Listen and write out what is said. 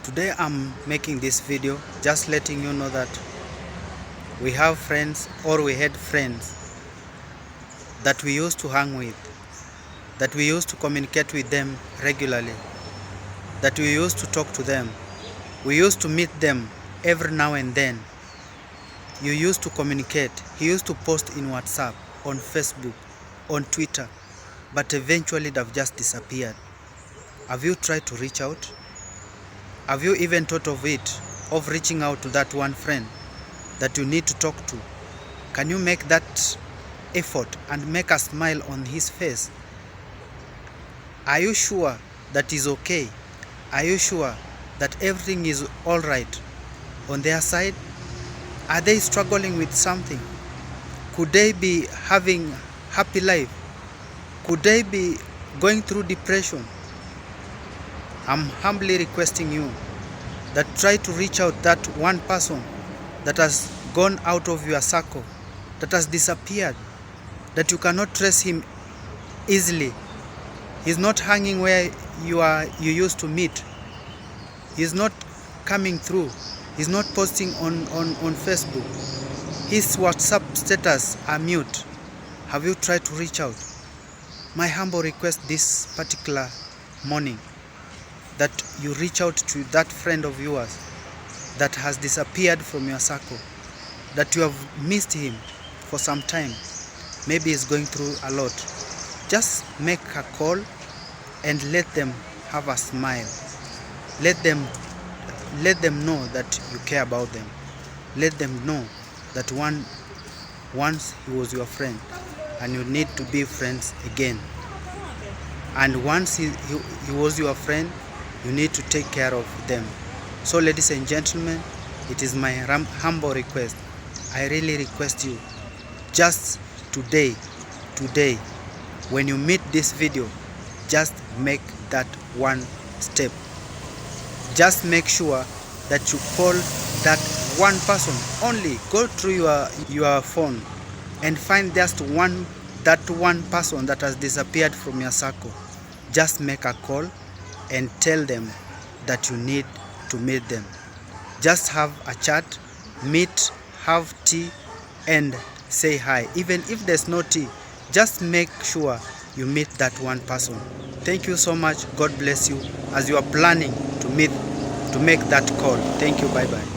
Today I'm making this video just letting you know that we have friends, or we had friends that we used to hang with, that we used to communicate with them regularly, that we used to talk to them. We used to meet them every now and then. You used to communicate. He used to post in WhatsApp, on Facebook, on Twitter, but eventually they've just disappeared. Have you tried to reach out? Have you even thought of it, of reaching out to that one friend that you need to talk to? Can you make that effort and make a smile on his face? Are you sure that is okay? Are you sure that everything is all right on their side? Are they struggling with something? Could they be having happy life? Could they be going through depression? I'm humbly requesting you that try to reach out that one person that has gone out of your circle, that has disappeared, that you cannot trace him easily. He's not hanging where you used to meet. He's not coming through. He's not posting on Facebook. His WhatsApp status are mute. Have you tried to reach out? My humble request this particular morning, that you reach out to that friend of yours that has disappeared from your circle, that you have missed him for some time. Maybe he's going through a lot. Just make a call and let them have a smile. Let them know that you care about them. Let them know that once he was your friend and you need to be friends again. And once he was your friend, you need to take care of them. So ladies and gentlemen, it is my humble request. I really request you, just today, when you meet this video, just make that one step. Just make sure that you call that one person. Only go through your phone and find just that one person that has disappeared from your circle. Just make a call and tell them that you need to meet them. Just have a chat, meet, have tea, and say hi. Even if there's no tea, just make sure you meet that one person. Thank you so much. God bless you as you are planning to make that call. Thank you. Bye bye.